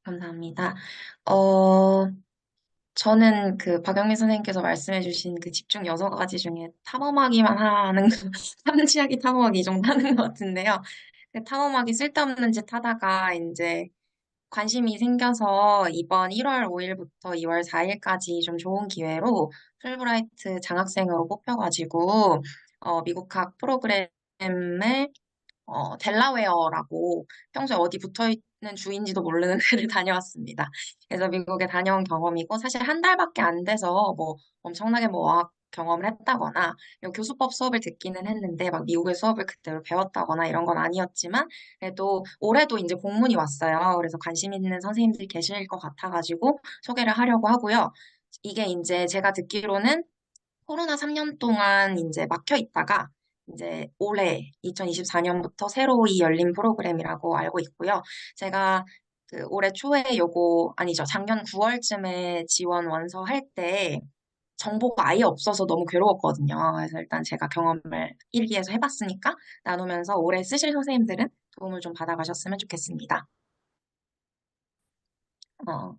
감사합니다. 어, 저는 그 박영민 선생님께서 말씀해주신 그 집중 여섯 가지 중에 탐험하기만 하는 거, 삼지하기 탐험하기 이 정도 하는 것 같은데요. 그 탐험하기 쓸데없는 짓 하다가 이제 관심이 생겨서 이번 1월 5일부터 2월 4일까지 좀 좋은 기회로 풀브라이트 장학생으로 뽑혀가지고 미국학 프로그램을 델라웨어라고 평소에 어디 붙어 있는 주인지도 모르는 데를 다녀왔습니다. 그래서 미국에 다녀온 경험이고 사실 한 달밖에 안 돼서 뭐 엄청나게 뭐 어학 경험을 했다거나 교수법 수업을 듣기는 했는데 막 미국의 수업을 그대로 배웠다거나 이런 건 아니었지만 그래도 올해도 이제 공문이 왔어요. 그래서 관심 있는 선생님들이 계실 것 같아가지고 소개를 하려고 하고요. 이게 이제 제가 듣기로는 코로나 3년 동안 이제 막혀 있다가 이제 올해 2024년부터 새로이 열린 프로그램이라고 알고 있고요. 제가 그 올해 초에 요거 아니죠. 작년 9월쯤에 지원 원서 할 때 정보가 아예 없어서 너무 괴로웠거든요. 그래서 일단 제가 경험을 일기에서 해봤으니까 나누면서 올해 쓰실 선생님들은 도움을 좀 받아가셨으면 좋겠습니다. 어,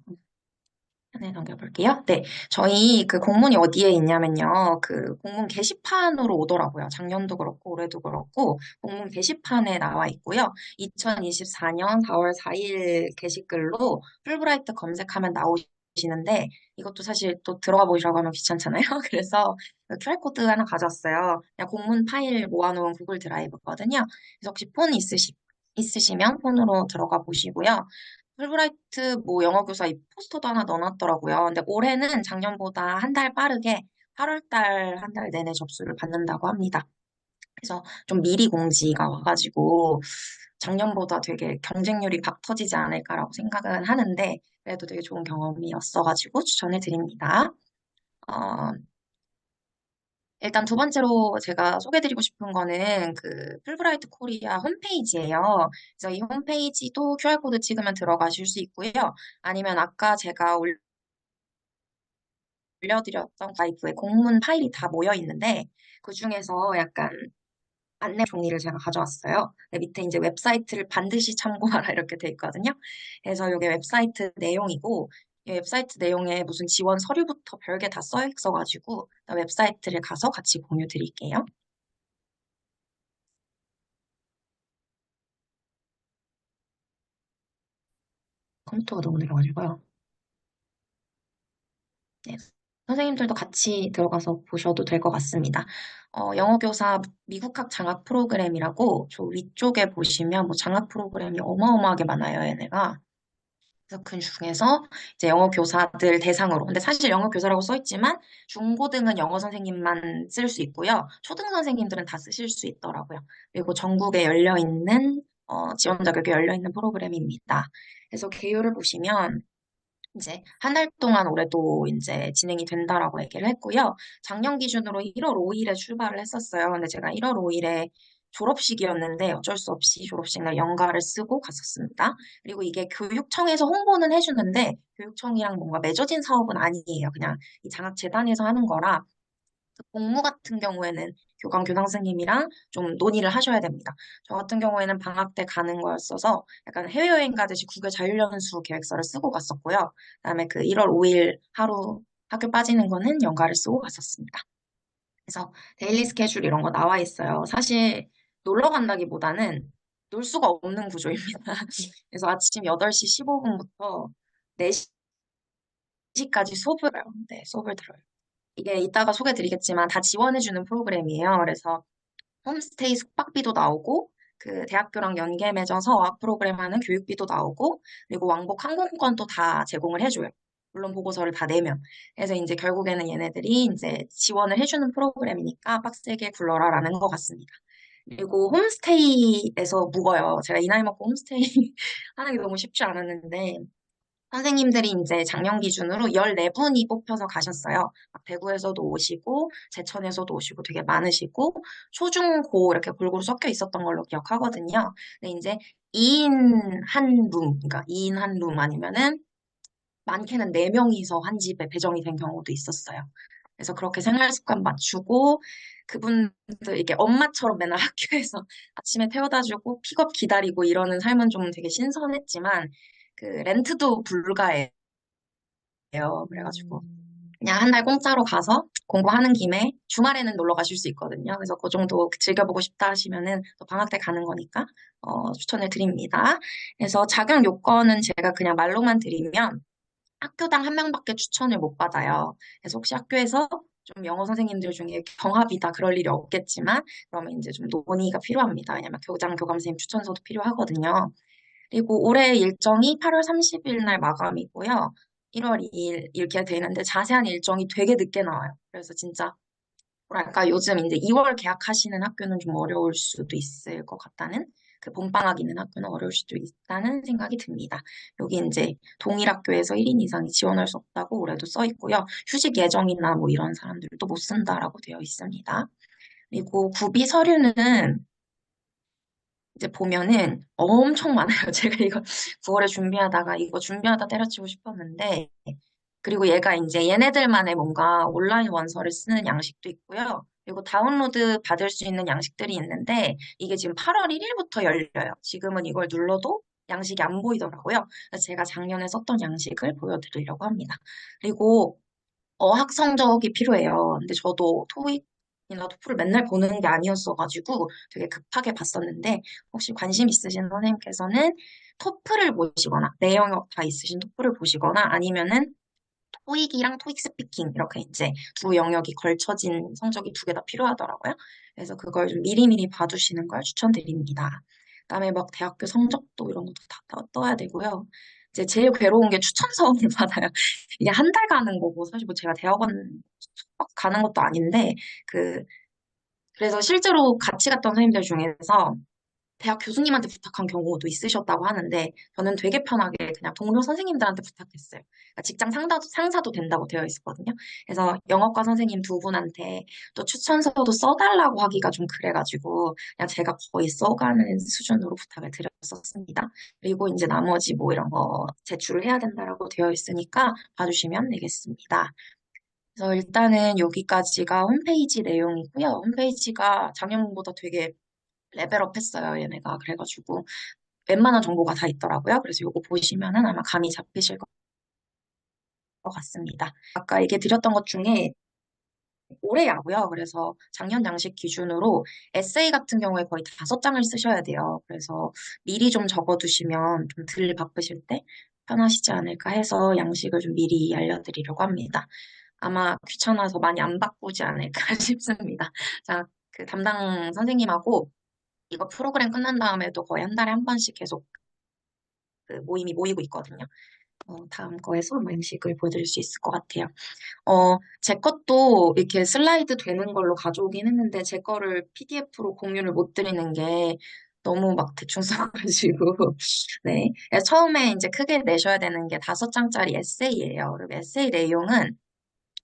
네, 넘겨볼게요. 네, 저희 그 공문이 어디에 있냐면요. 그 공문 게시판으로 오더라고요. 작년도 그렇고 올해도 그렇고 공문 게시판에 나와 있고요. 2024년 4월 4일 게시글로 풀브라이트 검색하면 나오시는데 이것도 사실 또 들어가 보시라고 하면 귀찮잖아요. 그래서 QR코드 하나 가져왔어요. 그냥 공문 파일 모아놓은 구글 드라이브거든요. 그래서 혹시 폰 있으시면 폰으로 들어가 보시고요. 풀브라이트 뭐 영어 교사 이 포스터도 하나 넣어놨더라고요. 근데 올해는 작년보다 한 달 빠르게 8월 달 한 달 내내 접수를 받는다고 합니다. 그래서 좀 미리 공지가 와가지고 작년보다 되게 경쟁률이 박 터지지 않을까라고 생각은 하는데 그래도 되게 좋은 경험이었어가지고 추천을 드립니다. 어, 일단 두 번째로 제가 소개드리고 싶은 거는 그 풀브라이트 코리아 홈페이지예요. 그래서 이 홈페이지도 QR코드 찍으면 들어가실 수 있고요. 아니면 아까 제가 올려드렸던 가이드에 공문 파일이 다 모여 있는데 그 중에서 약간 안내 종이를 제가 가져왔어요. 근데 밑에 이제 웹사이트를 반드시 참고하라 이렇게 돼 있거든요. 그래서 이게 웹사이트 내용이고 이 웹사이트 내용에 무슨 지원 서류부터 별게 다 써 있어가지고 웹사이트를 가서 같이 공유 드릴게요. 컴퓨터가 너무 느려가지고요. 네. 선생님들도 같이 들어가서 보셔도 될 것 같습니다. 영어 교사 미국학 장학 프로그램이라고 저 위쪽에 보시면 뭐 장학 프로그램이 어마어마하게 많아요, 얘네가. 그래서 그 중에서 이제 영어 교사들 대상으로. 근데 사실 영어 교사라고 써 있지만 중고등은 영어 선생님만 쓸 수 있고요. 초등 선생님들은 다 쓰실 수 있더라고요. 그리고 전국에 열려 있는 지원 자격이 열려 있는 프로그램입니다. 그래서 개요를 보시면 이제 한 달 동안 올해도 이제 진행이 된다라고 얘기를 했고요. 작년 기준으로 1월 5일에 출발을 했었어요. 근데 제가 1월 5일에 졸업식이었는데 어쩔 수 없이 졸업식 날 연가를 쓰고 갔었습니다. 그리고 이게 교육청에서 홍보는 해주는데 교육청이랑 뭔가 맺어진 사업은 아니에요. 그냥 이 장학재단에서 하는 거라 그 공무 같은 경우에는 교감 교장선생님이랑 좀 논의를 하셔야 됩니다. 저 같은 경우에는 방학 때 가는 거였어서 약간 해외여행 가듯이 국외 자율연수 계획서를 쓰고 갔었고요. 그다음에 그 1월 5일 하루 학교 빠지는 거는 연가를 쓰고 갔었습니다. 그래서 데일리 스케줄 이런 거 나와 있어요. 사실 놀러 간다기보다는 놀 수가 없는 구조입니다. 그래서 아침 8시 15분부터 4시까지 수업을 해요. 네, 수업을 들어요. 이게 이따가 소개드리겠지만 다 지원해주는 프로그램이에요. 그래서 홈스테이 숙박비도 나오고 그 대학교랑 연계 맺어서 어학 프로그램 하는 교육비도 나오고 그리고 왕복 항공권도 다 제공을 해줘요. 물론 보고서를 다 내면. 그래서 이제 결국에는 얘네들이 이제 지원을 해주는 프로그램이니까 빡세게 굴러라라는 것 같습니다. 그리고 홈스테이에서 묵어요. 제가 이 나이 먹고 홈스테이 하는 게 너무 쉽지 않았는데 선생님들이 이제 작년 기준으로 14분이 뽑혀서 가셨어요. 막 대구에서도 오시고, 제천에서도 오시고 되게 많으시고, 초중고 이렇게 골고루 섞여 있었던 걸로 기억하거든요. 근데 이제 2인 한 룸, 그러니까 2인 한 룸 아니면은 많게는 4명이서 한 집에 배정이 된 경우도 있었어요. 그래서 그렇게 생활 습관 맞추고, 그분들 이게 엄마처럼 맨날 학교에서 아침에 태워다 주고 픽업 기다리고 이러는 삶은 좀 되게 신선했지만, 그 렌트도 불가해요. 그래가지고 음, 그냥 한 달 공짜로 가서 공부하는 김에 주말에는 놀러 가실 수 있거든요. 그래서 그 정도 즐겨보고 싶다 하시면은 또 방학 때 가는 거니까 추천을 드립니다. 그래서 자격 요건은 제가 그냥 말로만 드리면 학교당 한 명밖에 추천을 못 받아요. 그래서 혹시 학교에서 좀 영어 선생님들 중에 경합이다 그럴 일이 없겠지만 그러면 이제 좀 논의가 필요합니다. 왜냐면 교장, 교감 선생님 추천서도 필요하거든요. 그리고 올해 일정이 8월 30일 날 마감이고요. 1월 2일 이렇게 돼 있는데 자세한 일정이 되게 늦게 나와요. 그래서 진짜 뭐랄까 요즘 이제 2월 개학하시는 학교는 좀 어려울 수도 있을 것 같다는 그 봄방학 있는 학교는 어려울 수도 있다는 생각이 듭니다. 여기 이제 동일 학교에서 1인 이상이 지원할 수 없다고 올해도 써 있고요. 휴직 예정이나 뭐 이런 사람들도 못 쓴다라고 되어 있습니다. 그리고 구비 서류는 이제 보면은 엄청 많아요. 제가 이거 9월에 준비하다가 이거 준비하다 때려치고 싶었는데, 그리고 얘가 이제 얘네들만의 뭔가 온라인 원서를 쓰는 양식도 있고요. 그리고 다운로드 받을 수 있는 양식들이 있는데, 이게 지금 8월 1일부터 열려요. 지금은 이걸 눌러도 양식이 안 보이더라고요. 그래서 제가 작년에 썼던 양식을 보여드리려고 합니다. 그리고 어학 성적이 필요해요. 근데 저도 토익이나 토플을 맨날 보는 게 아니었어가지고 되게 급하게 봤었는데 혹시 관심 있으신 선생님께서는 토플을 보시거나 내 영역 다 있으신 토플을 보시거나 아니면은 토익이랑 토익 스피킹 이렇게 이제 두 영역이 걸쳐진 성적이 두 개 다 필요하더라고요. 그래서 그걸 좀 미리미리 봐두시는 걸 추천드립니다. 그다음에 막 대학교 성적도 이런 것도 다 떠야 되고요. 이제 제일 괴로운 게 추천서를 받아요. 이게 한 달 가는 거고 사실 뭐 제가 대학원 숙박 가는 것도 아닌데 그 그래서 실제로 같이 갔던 선생님들 중에서 대학 교수님한테 부탁한 경우도 있으셨다고 하는데 저는 되게 편하게 그냥 동료 선생님들한테 부탁했어요. 그러니까 직장 상사도 된다고 되어 있었거든요. 그래서 영어과 선생님 두 분한테 또 추천서도 써달라고 하기가 좀 그래가지고 그냥 제가 거의 써가는 수준으로 부탁을 드렸었습니다. 그리고 이제 나머지 뭐 이런 거 제출을 해야 된다라고 되어 있으니까 봐주시면 되겠습니다. 그래서 일단은 여기까지가 홈페이지 내용이고요. 홈페이지가 작년보다 되게 레벨업 했어요, 얘네가. 그래가지고 웬만한 정보가 다 있더라고요. 그래서 이거 보시면은 아마 감이 잡히실 것 같습니다. 아까 얘기 드렸던 것 중에 올해야고요. 그래서 작년 양식 기준으로 에세이 같은 경우에 거의 5장을 쓰셔야 돼요. 그래서 미리 좀 적어두시면 좀 덜 바쁘실 때 편하시지 않을까 해서 양식을 좀 미리 알려드리려고 합니다. 아마 귀찮아서 많이 안 바꾸지 않을까 싶습니다. 자, 그 담당 선생님하고 이거 프로그램 끝난 다음에도 거의 한 달에 한 번씩 계속 그 모임이 모이고 있거든요. 다음 거에서 뭐 음식을 보여드릴 수 있을 것 같아요. 제 것도 이렇게 슬라이드 되는 걸로 가져오긴 했는데 제 거를 PDF로 공유를 못 드리는 게 너무 막 대충 써가지고 네. 그래서 처음에 이제 크게 내셔야 되는 게 5장짜리 에세이예요. 그리고 에세이 내용은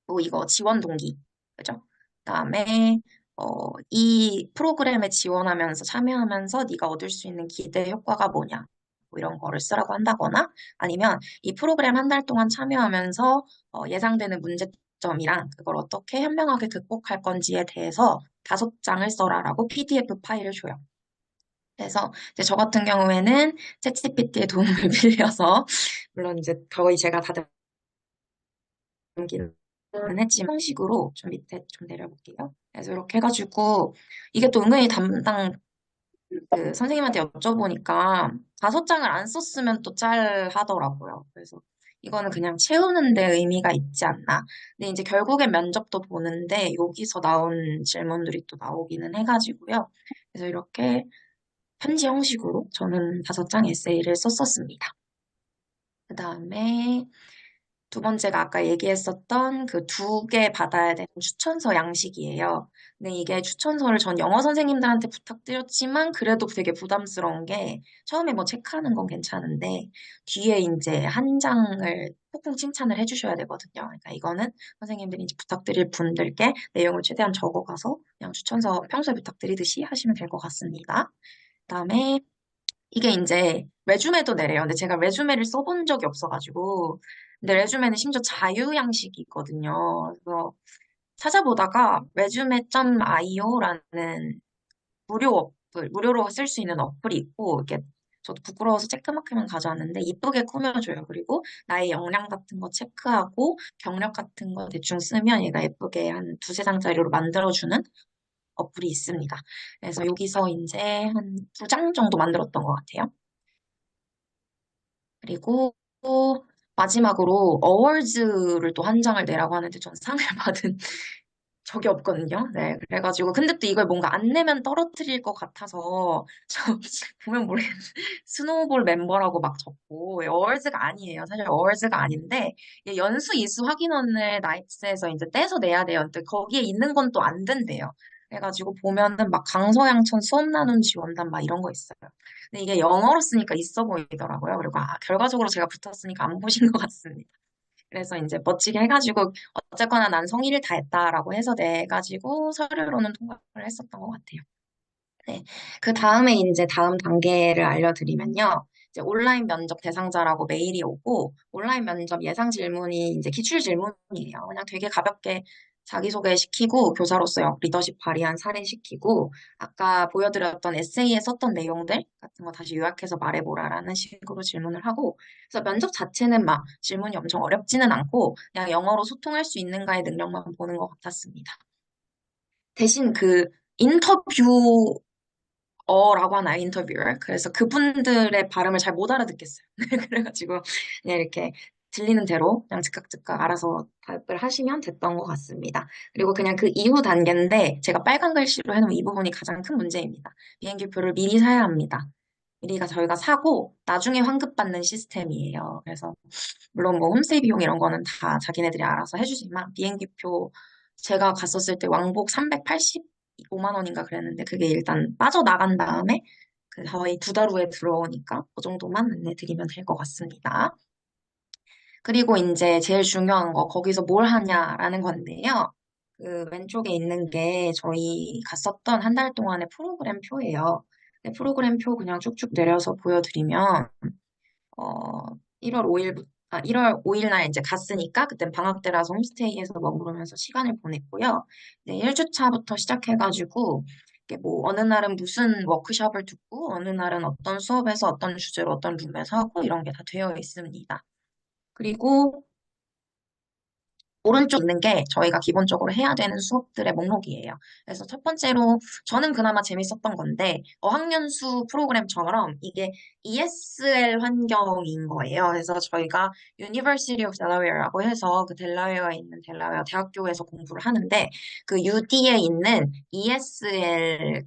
뭐 이거 지원 동기, 그죠? 그다음에 이 프로그램에 지원하면서 참여하면서 네가 얻을 수 있는 기대 효과가 뭐냐? 뭐 이런 거를 쓰라고 한다거나 아니면 이 프로그램 한 달 동안 참여하면서 예상되는 문제점이랑 그걸 어떻게 현명하게 극복할 건지에 대해서 5장을 써라라고 PDF 파일을 줘요. 그래서 이제 저 같은 경우에는 챗GPT의 도움을 빌려서 물론 이제 거의 제가 다듬기는 했지만 형식으로 좀 밑에 좀 내려볼게요. 그래서 이렇게 해가지고 이게 또 은근히 담당 그 선생님한테 여쭤보니까 5장을 안 썼으면 또 짤하더라고요. 그래서 이거는 그냥 채우는 데 의미가 있지 않나. 근데 이제 결국엔 면접도 보는데 여기서 나온 질문들이 또 나오기는 해가지고요. 그래서 이렇게 편지 형식으로 저는 5장 에세이를 썼었습니다. 그 다음에 두 번째가 아까 얘기했었던 그 2개 받아야 되는 추천서 양식이에요. 근데 이게 추천서를 전 영어 선생님들한테 부탁드렸지만 그래도 되게 부담스러운 게 처음에 뭐 체크하는 건 괜찮은데 뒤에 이제 한 장을 폭풍 칭찬을 해주셔야 되거든요. 그러니까 이거는 선생님들이 이제 부탁드릴 분들께 내용을 최대한 적어가서 그냥 추천서 평소에 부탁드리듯이 하시면 될 것 같습니다. 그다음에 이게 이제 레주메도 내래요. 근데 제가 레주메를 써본 적이 없어가지고. 근데 레주메는 심지어 자유 양식이 있거든요. 그래서 찾아보다가 resume.io라는 무료로 쓸 수 있는 어플이 있고, 이게 저도 부끄러워서 쬐끄맣게만 가져왔는데 이쁘게 꾸며줘요. 그리고 나의 역량 같은 거 체크하고 경력 같은 거 대충 쓰면 얘가 예쁘게 한 두세 장짜리로 만들어주는 어플이 있습니다. 그래서 여기서 이제 한 두 장 정도 만들었던 것 같아요. 그리고 마지막으로 어워즈를 또 한 장을 내라고 하는데 전 상을 받은 적이 없거든요. 네, 그래가지고 근데 또 이걸 뭔가 안 내면 떨어뜨릴 것 같아서 저 보면 모르겠는데 스노우볼 멤버라고 막 적고 어워즈가 아니에요. 사실 어워즈가 아닌데 이게 연수 이수 확인원을 나이츠에서 이제 떼서 내야 돼요. 근데 거기에 있는 건 또 안 된대요. 그래가지고 보면은 막 강서양천 수업 나눈 지원단 막 이런 거 있어요. 근데 이게 영어로 쓰니까 있어 보이더라고요. 그리고 결과적으로 제가 붙었으니까 안 보신 것 같습니다. 그래서 이제 멋지게 해가지고 어쨌거나 난 성의를 다했다라고 해서 내가지고 서류로는 통과를 했었던 것 같아요. 네. 그 다음에 이제 다음 단계를 알려드리면요. 이제 온라인 면접 대상자라고 메일이 오고, 온라인 면접 예상 질문이 이제 기출 질문이에요. 그냥 되게 가볍게 자기소개 시키고, 교사로서 리더십 발휘한 사례 시키고, 아까 보여드렸던 에세이에 썼던 내용들 같은 거 다시 요약해서 말해보라라는 식으로 질문을 하고, 그래서 면접 자체는 막 질문이 엄청 어렵지는 않고, 그냥 영어로 소통할 수 있는가의 능력만 보는 것 같았습니다. 대신 그 인터뷰 라고 하나 인터뷰어. 그래서 그분들의 발음을 잘 못 알아듣겠어요. 그래가지고 그냥 이렇게 들리는 대로 그냥 즉각 알아서 답을 하시면 됐던 것 같습니다. 그리고 그냥 그 이후 단계인데 제가 빨간 글씨로 해놓은 이 부분이 가장 큰 문제입니다. 비행기표를 미리 사야 합니다. 미리가 저희가 사고 나중에 환급받는 시스템이에요. 그래서 물론 뭐 홈스테이 비용 이런 거는 다 자기네들이 알아서 해주지만 비행기표 제가 갔었을 때 왕복 385만 원인가 그랬는데 그게 일단 빠져나간 다음에 그 거의 두 달 후에 들어오니까 그 정도만 안내드리면 될 것 같습니다. 그리고 이제 제일 중요한 거 거기서 뭘 하냐라는 건데요. 그 왼쪽에 있는 게 저희 갔었던 한 달 동안의 프로그램 표예요. 네, 프로그램 표 그냥 쭉쭉 내려서 보여드리면 어, 1월 5일부터, 1월 5일 날 이제 갔으니까, 그땐 방학 때라서 홈스테이에서 머무르면서 시간을 보냈고요. 네, 1주차부터 시작해가지고, 이게 뭐, 어느 날은 무슨 워크숍을 듣고, 어느 날은 어떤 수업에서 어떤 주제로 어떤 룸에서 하고, 이런 게 다 되어 있습니다. 그리고 오른쪽 있는 게 저희가 기본적으로 해야 되는 수업들의 목록이에요. 그래서 첫 번째로 저는 그나마 재밌었던 건데 어학연수 프로그램처럼 이게 ESL 환경인 거예요. 그래서 저희가 University of Delaware라고 해서 그 델라웨어에 있는 델라웨어 대학교에서 공부를 하는데 그 UD에 있는 ESL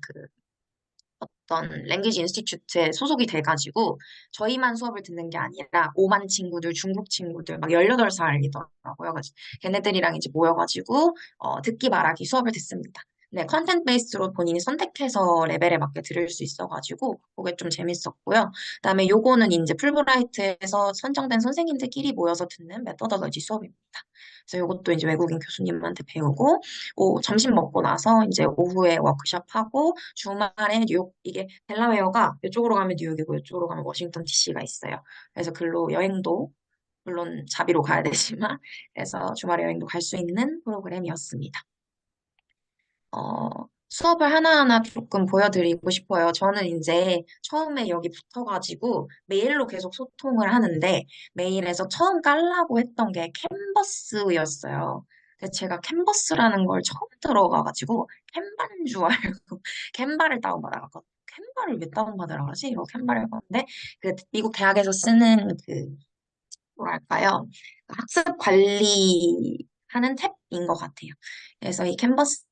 어떤 랭귀지 인스티튜트에 소속이 돼가지고 저희만 수업을 듣는 게 아니라 오만 친구들, 중국 친구들 막 18살이더라고요. 그래서 걔네들이랑 이제 모여가지고 듣기 말하기 수업을 듣습니다. 네, 컨텐츠 베이스로 본인이 선택해서 레벨에 맞게 들을 수 있어가지고 그게 좀 재밌었고요. 그다음에 요거는 이제 풀브라이트에서 선정된 선생님들끼리 모여서 듣는 메서더러지 수업입니다. 그래서 요것도 이제 외국인 교수님한테 배우고 점심 먹고 나서 이제 오후에 워크숍하고 주말에 뉴욕, 이게 델라웨어가 이쪽으로 가면 뉴욕이고 이쪽으로 가면 워싱턴 DC가 있어요. 그래서 글로 여행도 물론 자비로 가야 되지만 그래서 주말에 여행도 갈 수 있는 프로그램이었습니다. 수업을 하나하나 조금 보여드리고 싶어요. 저는 이제 처음에 여기 붙어가지고 메일로 계속 소통을 하는데 메일에서 처음 깔라고 했던 게 캔버스였어요. 근데 제가 캔버스라는 걸 처음 들어가가지고 캔바인 줄 알고 캔바를 다운받아갔거든요. 캔바를 왜 다운받으라 그러지? 이거 캔바를 봤는데 그 미국 대학에서 쓰는 그 뭐랄까요? 학습 관리하는 탭인 것 같아요. 그래서 이 캔버스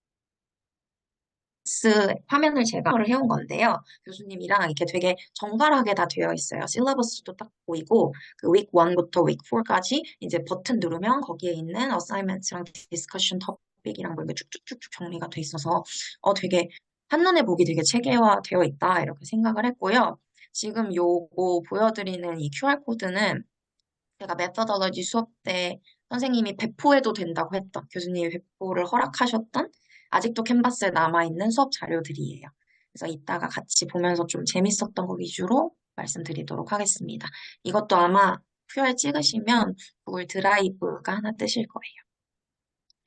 화면을 제가 해온 건데요. 교수님이랑 이렇게 되게 정갈하게 다 되어 있어요. 실러버스도 딱 보이고 그 week 1부터 week 4까지 이제 버튼 누르면 거기에 있는 어사이먼트랑 디스커션 토픽이랑 뭐 이렇게 쭉쭉쭉쭉 정리가 돼 있어서 되게 한눈에 보기 되게 체계화되어 있다 이렇게 생각을 했고요. 지금 요거 보여드리는 이 QR코드는 제가 메서더러지 수업 때 선생님이 배포해도 된다고 했던 교수님이 배포를 허락하셨던 아직도 캔버스에 남아있는 수업 자료들이에요. 그래서 이따가 같이 보면서 좀 재밌었던 거 위주로 말씀드리도록 하겠습니다. 이것도 아마 QR 찍으시면 구글 드라이브가 하나 뜨실 거예요.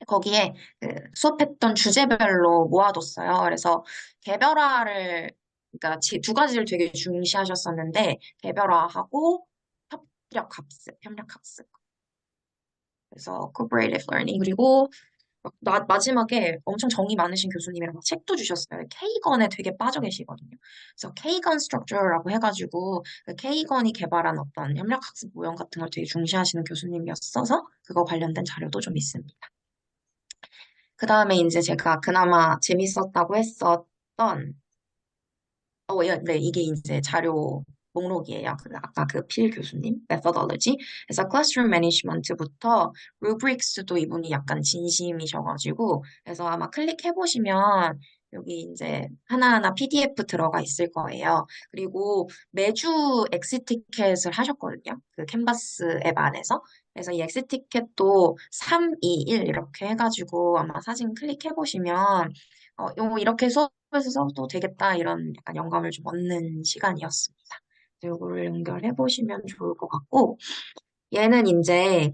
거기에 그 수업했던 주제별로 모아뒀어요. 그래서 개별화를 그러니까 두 가지를 되게 중시하셨었는데 개별화하고 협력학습. 그래서 cooperative learning 그리고 마지막에 엄청 정이 많으신 교수님이랑 막 책도 주셨어요. 케이건에 되게 빠져 계시거든요. 그래서 케이건 스트럭처라고 해가지고 그 케이건이 개발한 어떤 협력학습 모형 같은 걸 되게 중시하시는 교수님이었어서 그거 관련된 자료도 좀 있습니다. 그 다음에 이제 제가 그나마 재밌었다고 했었던 예, 네, 이게 이제 자료 목록이에요. 아까 그 필 교수님, methodology. 그래서 classroom management부터 rubrics도 이분이 약간 진심이셔가지고, 그래서 아마 클릭해보시면 여기 이제 하나하나 PDF 들어가 있을 거예요. 그리고 매주 엑시 티켓을 하셨거든요. 그 캔버스 앱 안에서. 그래서 이 엑시 티켓도 3, 2, 1 이렇게 해가지고 아마 사진 클릭해보시면 이렇게 수업에서 써도 되겠다, 이런 약간 영감을 좀 얻는 시간이었습니다. 이거를 연결해 보시면 좋을 것 같고, 얘는 이제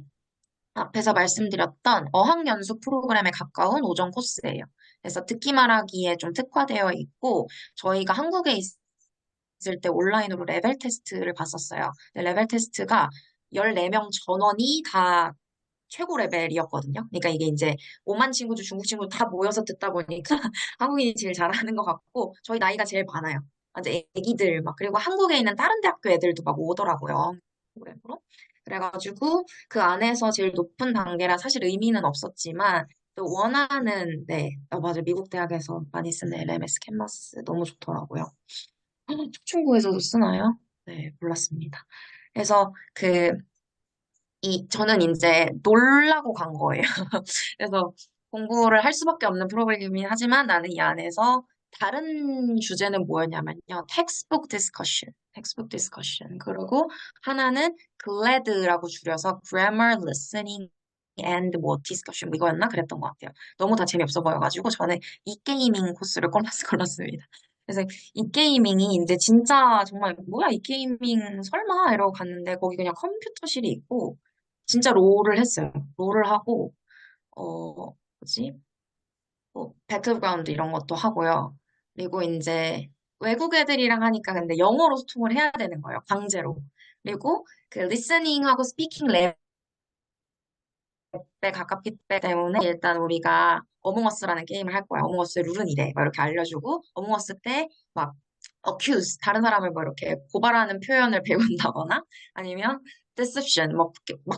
앞에서 말씀드렸던 어학연수 프로그램에 가까운 오전 코스예요. 그래서 듣기 말하기에 좀 특화되어 있고, 저희가 한국에 있을 때 온라인으로 레벨 테스트를 봤었어요. 근데 레벨 테스트가 14명 전원이 다 최고 레벨이었거든요. 그러니까 이게 이제 오만 친구 중 중국 친구 다 모여서 듣다 보니까 한국인이 제일 잘하는 것 같고 저희 나이가 제일 많아요. 완전 애기들 막 그리고 한국에 있는 다른 대학교 애들도 막 오더라고요. 프로그램으로. 그래가지고 그 안에서 제일 높은 단계라 사실 의미는 없었지만 또 원하는 네, 맞아 미국 대학에서 많이 쓰는 LMS 캔버스 너무 좋더라고요. 초중고에서도 쓰나요? 네, 몰랐습니다. 그래서 저는 이제 놀라고 간 거예요. 그래서 공부를 할 수밖에 없는 프로그램이긴 하지만 나는 이 안에서 다른 주제는 뭐였냐면요. 텍스북 디스커션. 그리고 하나는 GLAD라고 줄여서 Grammar Listening and 뭐 Discussion 이거였나? 그랬던 것 같아요. 너무 다 재미없어 보여가지고 저는 이 게이밍 코스를 골랐습니다. 그래서 이 게이밍이 이제 진짜 정말 뭐야 이 게이밍 설마 이러고 갔는데 거기 그냥 컴퓨터실이 있고 진짜 롤을 했어요. 롤을 하고 뭐지? 뭐, 배틀그라운드 이런 것도 하고요. 그리고 이제 외국 애들이랑 하니까 근데 영어로 소통을 해야 되는 거예요. 강제로. 그리고 그 리스닝하고 스피킹 랩에 가깝기 때문에 일단 우리가 어몽어스라는 게임을 할 거야. 어몽어스의 룰은 이래. 막 이렇게 알려주고 어몽어스 때 막 accuse 다른 사람을 뭐 이렇게 고발하는 표현을 배운다거나 아니면 deception 막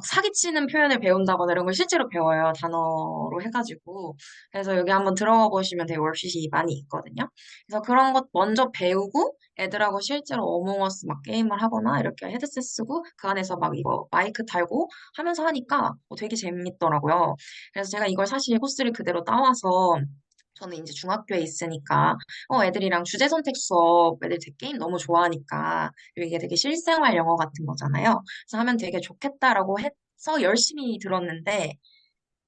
사기치는 표현을 배운다거나 이런 걸 실제로 배워요. 단어로 해가지고. 그래서 여기 한번 들어가 보시면 되게 월시트이 많이 있거든요. 그래서 그런 것 먼저 배우고 애들하고 실제로 어몽어스 막 게임을 하거나 이렇게 헤드셋 쓰고 그 안에서 막 이거 마이크 달고 하면서 하니까 되게 재밌더라고요. 그래서 제가 이걸 사실 코스를 그대로 따와서 저는 이제 중학교에 있으니까 애들이랑 주제 선택 수업 애들 되게 게임 너무 좋아하니까 그리고 이게 되게 실생활 영어 같은 거잖아요. 그래서 하면 되게 좋겠다라고 해서 열심히 들었는데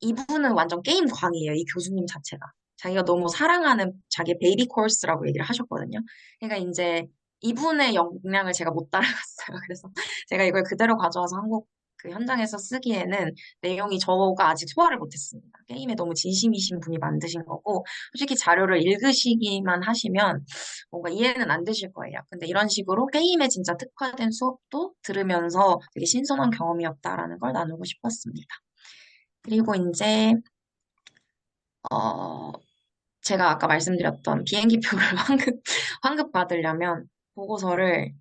이분은 완전 게임 광이에요. 이 교수님 자체가. 자기가 너무 사랑하는 자기 베이비 코र्스라고 얘기를 하셨거든요. 그러니까 이제 이분의 역량을 제가 못 따라갔어요. 그래서 제가 이걸 그대로 가져와서 한국 그 현장에서 쓰기에는 내용이 저가 아직 소화를 못했습니다. 게임에 너무 진심이신 분이 만드신 거고, 솔직히 자료를 읽으시기만 하시면 뭔가 이해는 안 되실 거예요. 근데 이런 식으로 게임에 진짜 특화된 수업도 들으면서 되게 신선한 경험이었다라는 걸 나누고 싶었습니다. 그리고 이제 어, 제가 아까 말씀드렸던 비행기표를 환급 받으려면 보고서를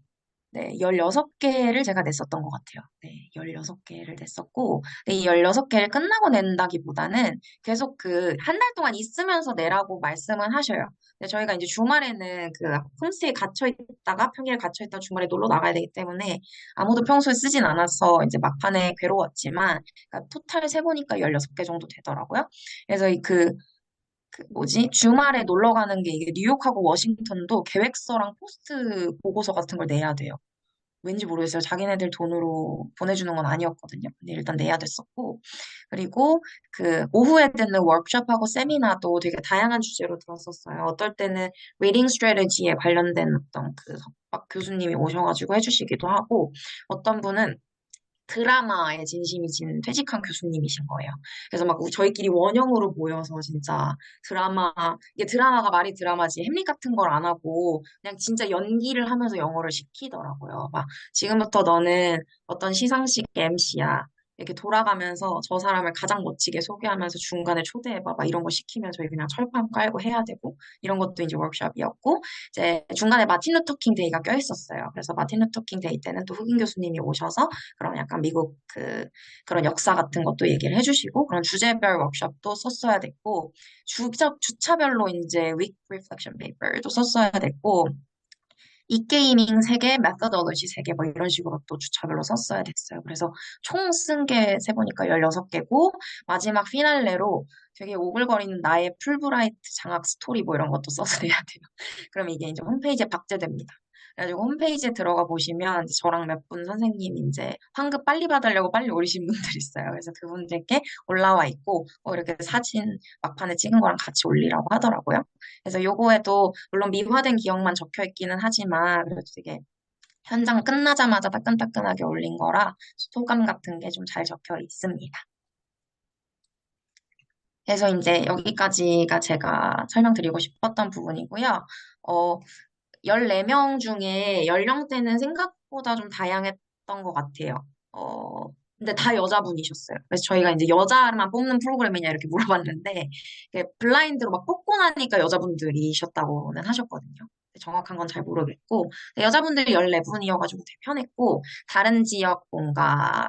네, 16개를 제가 냈었던 것 같아요. 네, 16개를 냈었고, 네, 이 16개를 끝나고 낸다기보다는 계속 한 달 동안 있으면서 내라고 말씀은 하셔요. 근데 저희가 이제 주말에는 홈스테이 갇혀 있다가 평일에 갇혀 있다가 주말에 놀러 나가야 되기 때문에 아무도 평소에 쓰진 않아서 이제 막판에 괴로웠지만, 그러니까 토탈 세보니까 16개 정도 되더라고요. 그래서 뭐지? 주말에 놀러 가는 게 이게 뉴욕하고 워싱턴도 계획서랑 포스트 보고서 같은 걸 내야 돼요. 왠지 모르겠어요. 자기네들 돈으로 보내주는 건 아니었거든요. 근데 일단 내야 됐었고. 그리고 오후에 듣는 워크숍하고 세미나도 되게 다양한 주제로 들었었어요. 어떨 때는 리딩 스트래티지에 관련된 어떤 석박 교수님이 오셔가지고 해주시기도 하고, 어떤 분은 드라마에 진심이 진 퇴직한 교수님이신 거예요. 그래서 막 저희끼리 원형으로 모여서 진짜 드라마, 이게 드라마가 말이 드라마지 햄릿 같은 걸 안 하고 그냥 진짜 연기를 하면서 영어를 시키더라고요. 막 지금부터 너는 어떤 시상식 MC야. 이렇게 돌아가면서 저 사람을 가장 멋지게 소개하면서 중간에 초대해봐. 막 이런 거 시키면 저희 그냥 철판 깔고 해야 되고 이런 것도 이제 워크숍이었고 이제 중간에 마틴 루터 킹 데이가 껴있었어요. 그래서 마틴 루터 킹 데이 때는 또 흑인 교수님이 오셔서 그런 약간 미국 그런 역사 같은 것도 얘기를 해주시고, 그런 주제별 워크숍도 썼어야 됐고, 주차별로 이제 week reflection paper도 썼어야 됐고, 이게이밍 3개, 메서더로지 3개, 뭐 이런 식으로 또 주차별로 썼어야 됐어요. 그래서 총 쓴 게 세보니까 16개고, 마지막 피날레로 되게 오글거리는 나의 풀브라이트 장학 스토리 뭐 이런 것도 써서 해야 돼요. 그럼 이게 이제 홈페이지에 박제됩니다. 그래가지고 홈페이지에 들어가 보시면 이제 저랑 몇 분 선생님 이제 환급 빨리 받으려고 빨리 오리신 분들 있어요. 그래서 그분들께 올라와 있고, 이렇게 사진 막판에 찍은 거랑 같이 올리라고 하더라고요. 그래서 요거에도 물론 미화된 기억만 적혀 있기는 하지만 그래도 되게 현장 끝나자마자 따끈따끈하게 올린 거라 소감 같은 게 좀 잘 적혀 있습니다. 그래서 이제 여기까지가 제가 설명드리고 싶었던 부분이고요. 어, 14명 중에 연령대는 생각보다 좀 다양했던 것 같아요. 근데 다 여자분이셨어요. 그래서 저희가 이제 여자만 뽑는 프로그램이냐 이렇게 물어봤는데, 블라인드로 막 뽑고 나니까 여자분들이셨다고는 하셨거든요. 정확한 건 잘 모르겠고, 여자분들이 14분이어가지고 되게 편했고, 다른 지역 뭔가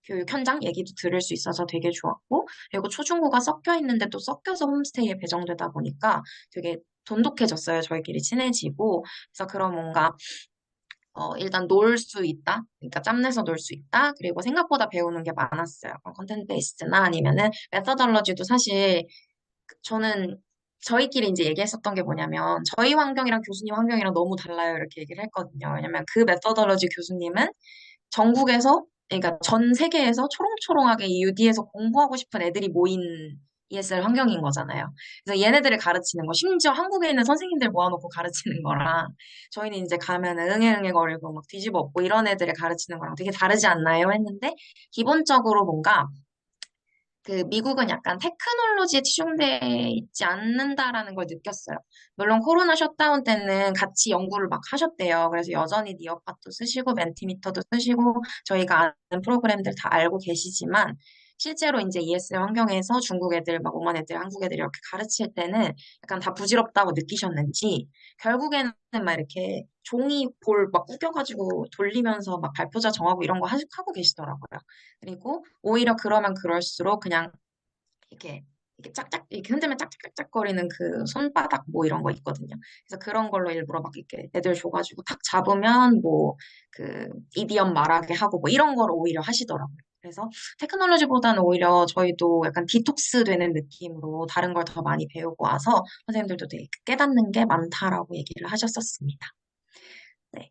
교육 현장 얘기도 들을 수 있어서 되게 좋았고, 그리고 초중고가 섞여 있는데 또 섞여서 홈스테이에 배정되다 보니까 되게 돈독해졌어요. 저희끼리 친해지고. 그래서 그런 뭔가, 일단 놀 수 있다. 그러니까 짬내서 놀 수 있다. 그리고 생각보다 배우는 게 많았어요. 컨텐츠 베이스나 아니면은 메서덜러지도 사실 저는 저희끼리 이제 얘기했었던 게 뭐냐면 저희 환경이랑 교수님 환경이랑 너무 달라요. 이렇게 얘기를 했거든요. 왜냐면 그 메서덜러지 교수님은 전국에서, 그러니까 전 세계에서 초롱초롱하게 이 UD에서 공부하고 싶은 애들이 모인 ESL 환경인 거잖아요. 그래서 얘네들을 가르치는 거, 심지어 한국에 있는 선생님들 모아놓고 가르치는 거랑, 저희는 이제 가면은 응애응애거리고 막 뒤집어 엎고 이런 애들을 가르치는 거랑 되게 다르지 않나요? 했는데, 기본적으로 뭔가 그 미국은 약간 테크놀로지에 치중돼 있지 않는다라는 걸 느꼈어요. 물론 코로나 셧다운 때는 같이 연구를 막 하셨대요. 그래서 여전히 니어팟도 쓰시고 멘티미터도 쓰시고 저희가 아는 프로그램들 다 알고 계시지만 실제로 이제 ESL 환경에서 중국 애들, 막 오만 애들, 한국 애들 이렇게 가르칠 때는 약간 다 부질없다고 느끼셨는지 결국에는 막 이렇게 종이 볼 막 구겨가지고 돌리면서 막 발표자 정하고 이런 거 하고 계시더라고요. 그리고 오히려 그러면 그럴수록 그냥 이렇게 짝짝 이렇게 흔들면 짝짝짝짝거리는 그 손바닥 뭐 이런 거 있거든요. 그래서 그런 걸로 일부러 막 이렇게 애들 줘가지고 탁 잡으면 뭐 그 이디엄 말하게 하고 뭐 이런 걸 오히려 하시더라고요. 그래서 테크놀로지보다는 오히려 저희도 약간 디톡스 되는 느낌으로 다른 걸 더 많이 배우고 와서 선생님들도 되게 깨닫는 게 많다라고 얘기를 하셨었습니다. 네.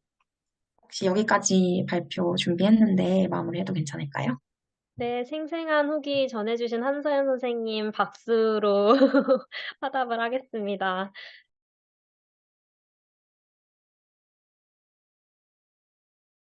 혹시 여기까지 발표 준비했는데 마무리해도 괜찮을까요? 네, 생생한 후기 전해주신 한서연 선생님 박수로 화답을 하겠습니다.